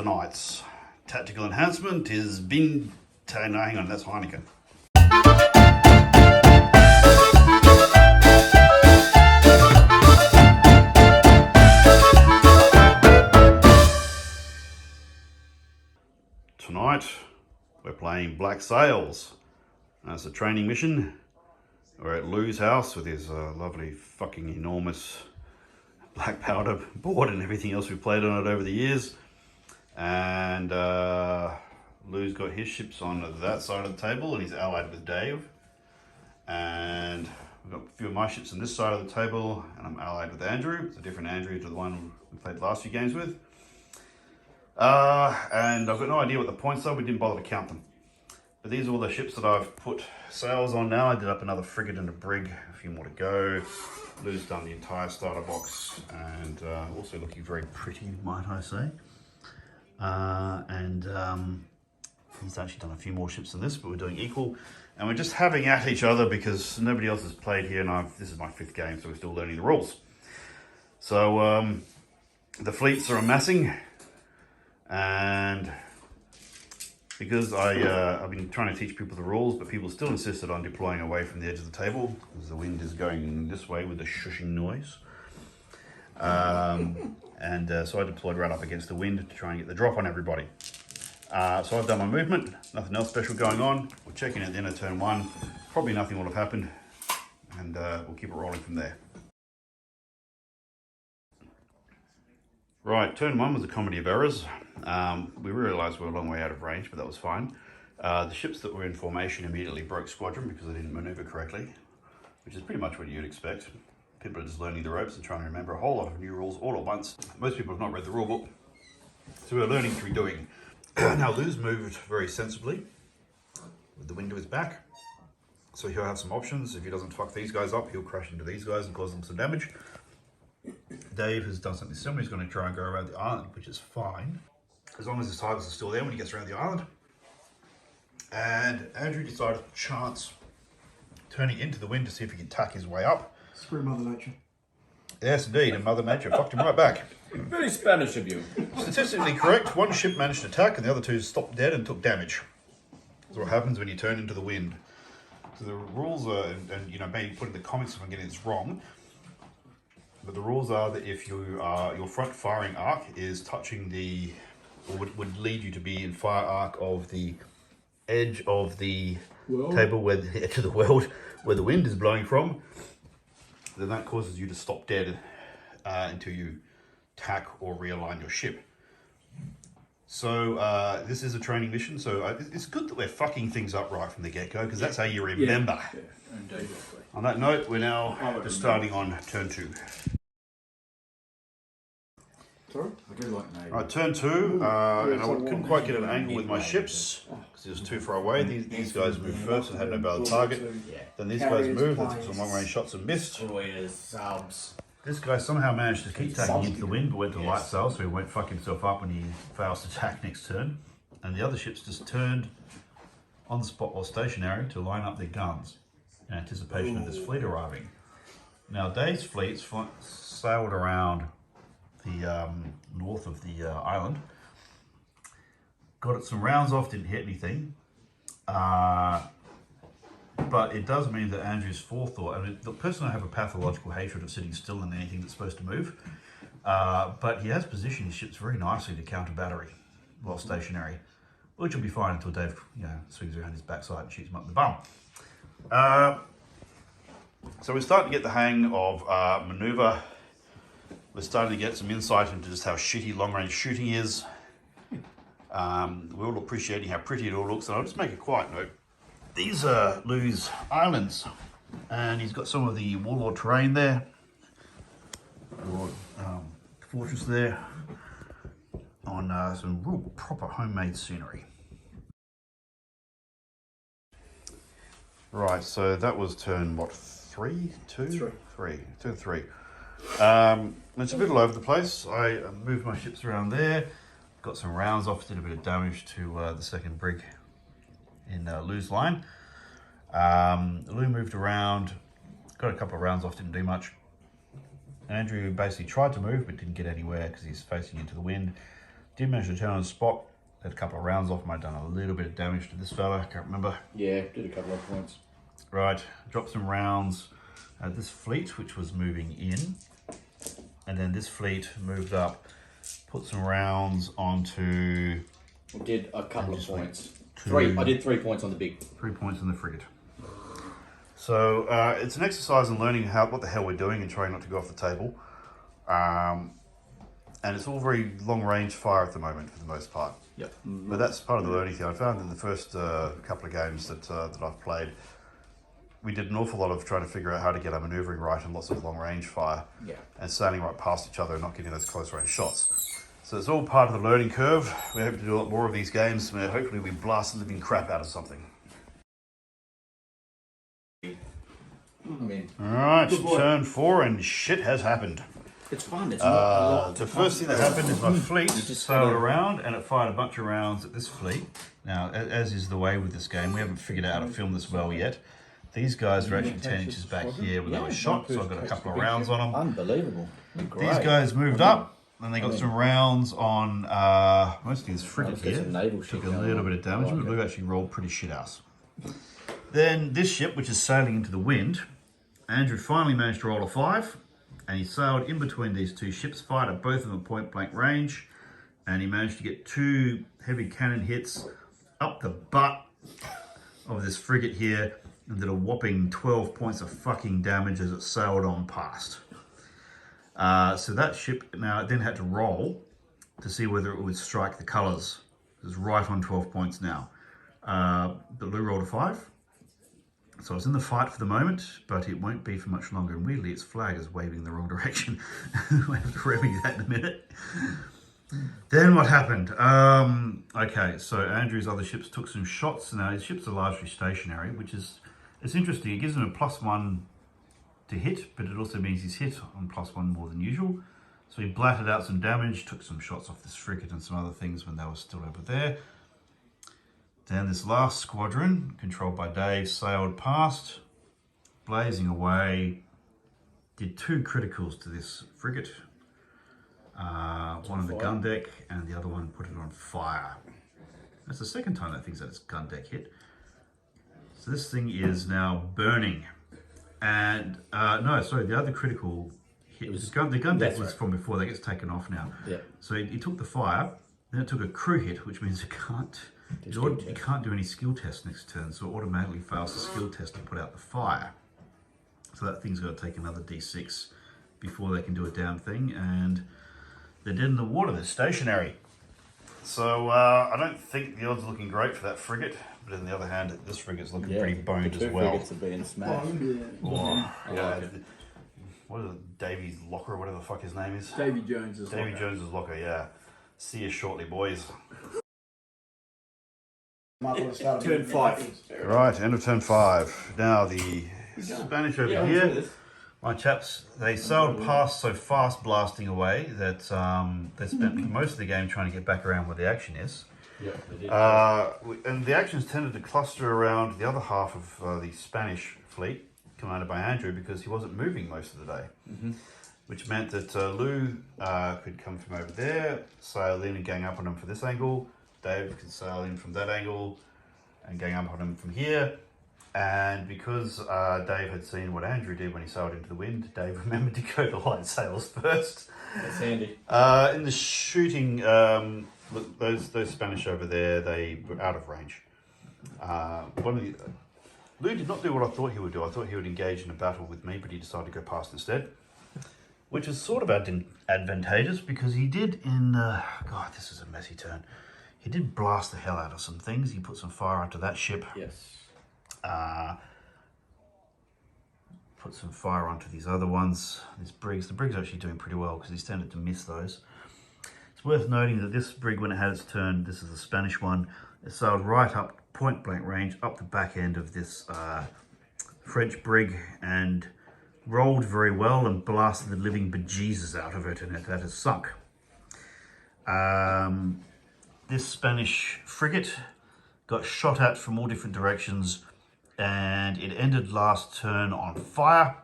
Tonight's tactical enhancement is bin... No, hang on, that's Heineken. Tonight, we're playing Black Sails. That's a training mission. We're at Llew's house with his lovely fucking enormous black powder board and everything else we've played on it over the years. And Llew's got his ships on that side of the table and he's allied with Dave. And we've got a few of my ships on this side of the table and I'm allied with Andrew. It's a different Andrew to the one we played the last few games with. And I've got no idea what the points are, we didn't bother to count them. But these are all the ships that I've put sails on now. I did up another frigate and a brig, a few more to go. Llew's done the entire starter box and also looking very pretty, might I say. He's actually done a few more ships than this, but we're doing equal. And we're just having at each other because nobody else has played here and this is my 5th game, so we're still learning the rules. So the fleets are amassing and because I've been trying to teach people the rules, but people still insisted on deploying away from the edge of the table because the wind is going this way with a shushing noise. So I deployed right up against the wind to try and get the drop on everybody. So I've done my movement, nothing else special going on. We're checking at the end of turn 1. Probably nothing will have happened and we'll keep it rolling from there. Right, turn 1 was a comedy of errors. We realised we were a long way out of range, but that was fine. The ships that were in formation immediately broke squadron because they didn't manoeuvre correctly, which is pretty much what you'd expect. People are just learning the ropes and trying to remember a whole lot of new rules all at once. Most people have not read the rule book, so we're learning through doing. Now, Llew's moved very sensibly with the wind to his back, so he'll have some options. If he doesn't fuck these guys up, he'll crash into these guys and cause them some damage. Dave has done something similar. He's going to try and go around the island, which is fine, as long as his tigers are still there when he gets around the island. And Andrew decided to chance turning into the wind to see if he can tack his way up. Screw Mother Nature. Yes, indeed, and Mother Nature fucked him right back. Very Spanish of you. Statistically correct, one ship managed to attack and the other two stopped dead and took damage. That's what happens when you turn into the wind. So the rules are, and you know, maybe put in the comments if I'm getting this wrong, but the rules are that if you your front firing arc is touching the, or would lead you to be in fire arc of the edge of the table where the edge of the world where the wind is blowing from, then that causes you to stop dead until you tack or realign your ship. So this is a training mission, so it's good that we're fucking things up right from the get-go because that's how you remember. Yeah, indeed. On that note, we're now just starting on turn 2. Sorry? I do like Navy. Right, turn 2, and I couldn't quite get an angle with my ships because it was too far away. These guys moved first and had no valid target. Then these guys moved, they took some long-range shots and missed. Destroyers, subs. This guy somehow managed to keep tacking into the wind, but went to light sail, so he won't fuck himself up when he fails to tack next turn. And the other ships just turned on the spot while stationary to line up their guns in anticipation of this fleet arriving. Now, Dave's fleets sailed around the north of the island, got it some rounds off, didn't hit anything. But it does mean that Andrew's forethought, I mean, the person I have a pathological hatred of sitting still in anything that's supposed to move, but he has positioned his ships very nicely to counter battery while stationary, which will be fine until Dave, you know, swings around his backside and shoots him up the bum. So we're starting to get the hang of manoeuvre. We're starting to get some insight into just how shitty long-range shooting is. We're all appreciating how pretty it all looks, and I'll just make a quiet note. These are Llew's islands, and he's got some of the warlord terrain there, fortress there, on some real proper homemade scenery. Right, so that was turn, what, 3? 2? 3. Turn 3. It's a bit all over the place. I moved my ships around there, got some rounds off, did a bit of damage to the second brig in Llew's line. Llew moved around, got a couple of rounds off, didn't do much. Andrew basically tried to move but didn't get anywhere because he's facing into the wind. Did manage to turn on the spot. Had a couple of rounds off him. I'd done a little bit of damage to this fella. I can't remember. Yeah, did a couple of points. Right, dropped some rounds. This fleet, which was moving in, and then this fleet moved up, put some rounds onto. We did a couple of points. Two. I did 3 points on the big. 3 points on the frigate. So it's an exercise in learning what the hell we're doing and trying not to go off the table. And it's all very long range fire at the moment for the most part. Yep. But that's part of the learning thing. I found in the first couple of games that I've played, we did an awful lot of trying to figure out how to get our manoeuvring right and lots of long range fire. Yeah. And sailing right past each other and not getting those close range shots. So it's all part of the learning curve. We hope to do a lot more of these games where hopefully we blast the living crap out of something. I mean, Alright, Good boy. turn 4 and shit has happened. it's fun. It's not a lot. The first thing that happened is my fleet just sailed gotta- around and it fired a bunch of rounds at this fleet. Now, as is the way with this game, we haven't figured out how to film this well yet. These guys are actually 10 inches back here where they were shot, so I've got a couple of rounds on them. Unbelievable. Great. These guys moved up and they got some rounds on mostly this frigate Let's get here. some naval Took shit a going little on. bit of damage, I like but it. Llew actually rolled pretty shit ass. Then this ship, which is sailing into the wind, Andrew finally managed to roll a 5, and he sailed in between these two ships, fired at both of them at point blank range, and he managed to get 2 heavy cannon hits up the butt of this frigate here, and did a whopping 12 points of fucking damage as it sailed on past. So that ship now then had to roll to see whether it would strike the colours. It's right on 12 points now. But Llew rolled a 5. So it's in the fight for the moment, but it won't be for much longer. And weirdly, its flag is waving in the wrong direction. We'll have to remedy that in a minute. Then what happened? Okay, so Andrew's other ships took some shots. Now his ships are largely stationary, which is it's interesting. It gives him a +1 to hit, but it also means he's hit on +1 more than usual. So he blatted out some damage, took some shots off this frigate and some other things when they were still over there. Then this last squadron, controlled by Dave, sailed past, blazing away, did 2 criticals to this frigate. One on the gun deck and the other one put it on fire. That's the second time that thing's had its gun deck hit. So this thing is now burning. And, no, sorry, the other critical hit, the gun deck was from before, that gets taken off now. Yeah. So he took the fire, then it took a crew hit, which means it can't do any skill test next turn, so it automatically fails the skill test to put out the fire. So that thing's got to take another d6 before they can do a damn thing, and they're dead in the water, they're stationary. So I don't think the odds are looking great for that frigate, but on the other hand, this frigate's looking pretty boned as well. Frigates are being smashed. What is it, Davy's locker, or whatever the fuck his name is? Davy Jones is Davy Jones's locker, yeah. See you shortly, boys. Turn 5. Right, end of turn 5. Now the Spanish over here, my chaps, they sailed past so fast blasting away that they spent most of the game trying to get back around where the action is. Yeah, they did. And the actions tended to cluster around the other half of the Spanish fleet, commanded by Andrew, because he wasn't moving most of the day. Which meant that Llew could come from over there, sail in and gang up on him from this angle. Dave could sail in from that angle and gang up on him from here. And because Dave had seen what Andrew did when he sailed into the wind, Dave remembered to go to light sails first. That's handy. In the shooting, look, those Spanish over there, they were out of range. Llew did not do what I thought he would do. I thought he would engage in a battle with me, but he decided to go past instead. Which is sort of advantageous because he did God, this is a messy turn. He did blast the hell out of some things. He put some fire onto that ship. Yes. Put some fire onto these other ones. These brigs. The brig's actually doing pretty well because he's tended to miss those. It's worth noting that this brig, when it had its turn, this is the Spanish one, it sailed right up point blank range, up the back end of this French brig and rolled very well and blasted the living bejesus out of it, and that has sunk. This Spanish frigate got shot at from all different directions, and it ended last turn on fire,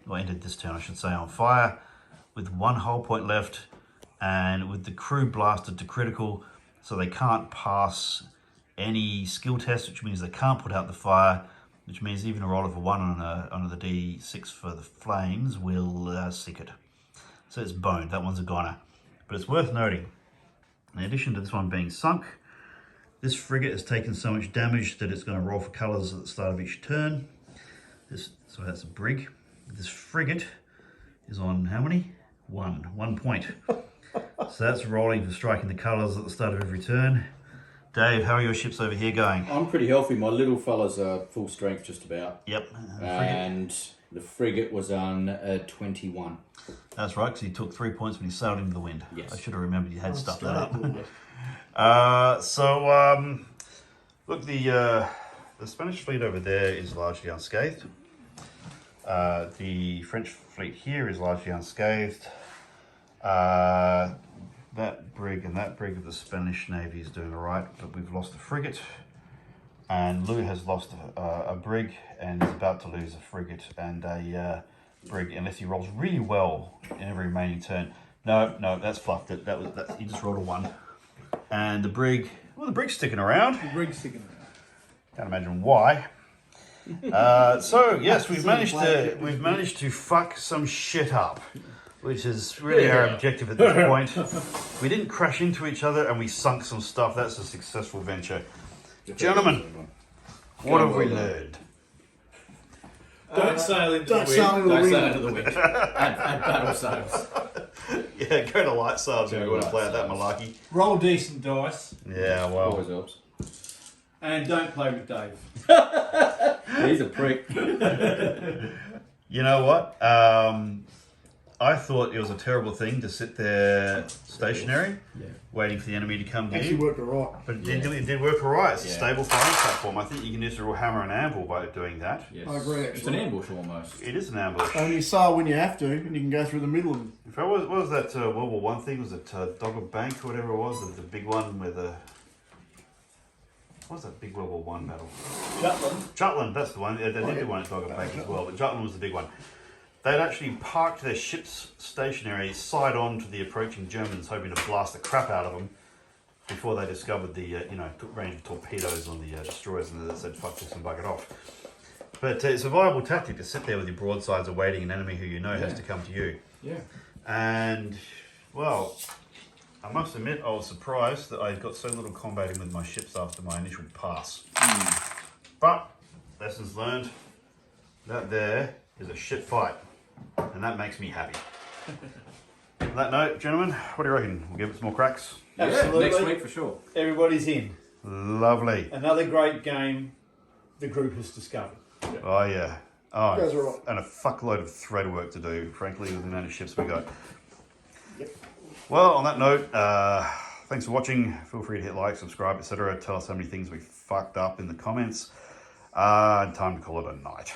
or ended this turn I should say on fire, with 1 hull point left, and with the crew blasted to critical, so they can't pass any skill test, which means they can't put out the fire, which means even a roll of a 1 on the D6 for the flames will sick it. So it's boned. That one's a goner. But it's worth noting, in addition to this one being sunk, this frigate has taken so much damage that it's going to roll for colours at the start of each turn. So that's a brig. This frigate is on how many? 1 point. So that's rolling for striking the colours at the start of every turn. Dave, how are your ships over here going? I'm pretty healthy. My little fellas are full strength just about. Yep. And the frigate was on 21. That's right, because he took 3 points when he sailed into the wind. Yes. I should have remembered you had stuff that up. Look, the Spanish fleet over there is largely unscathed. The French fleet here is largely unscathed. That brig and that brig of the Spanish Navy is doing all right, but we've lost a frigate. And Llew has lost a brig and is about to lose a frigate and a brig, unless he rolls really well in every remaining turn. No, that's fluffed it. He just rolled a 1. And the brig, well, the brig's sticking around. The brig's sticking around. Can't imagine why. So yes, we've managed to fuck some shit up, which is really our objective at this point. We didn't crash into each other and we sunk some stuff. That's a successful venture. Gentlemen, what have we learned? Don't sail into the wind. Don't sail into the wind. Add battle sails. Yeah, go to light sails if you want to play at that malarkey. Roll decent dice. Yeah, well. Always helps. And don't play with Dave. He's a prick. You know what? I thought it was a terrible thing to sit there stationary, waiting for the enemy to come to Actually you. worked alright. But it did work alright. It's a stable firing platform. I think you can use a real hammer and anvil by doing that. Yes. I agree, It's an actually. ambush almost. It is an ambush. Only sail when you have to, and you can go through the middle. And If I was, what was that World War One thing? Was it Dogger Bank or whatever it was? The big one with the. What was that big World War One battle? Jutland, that's the one. They did do one at Dogger Bank as well, but Jutland was the big one. They'd actually parked their ships stationary side on to the approaching Germans, hoping to blast the crap out of them before they discovered the, took range of torpedoes on the destroyers and they said, fuck this and bug it off. But it's a viable tactic to sit there with your broadsides awaiting an enemy who you know has to come to you. Yeah. And, well, I must admit I was surprised that I got so little combating with my ships after my initial pass. But, lessons learned, that there is a shit fight. And that makes me happy. On that note, gentlemen, what do you reckon? We'll give it some more cracks? Absolutely. Next week for sure. Everybody's in. Lovely. Another great game the group has discovered. Oh, yeah. Oh, Guys are right. and a fuckload of thread work to do, frankly, with the amount of ships we got. Well, on that note, thanks for watching. Feel free to hit like, subscribe, etc. Tell us how many things we fucked up in the comments. Time to call it a night.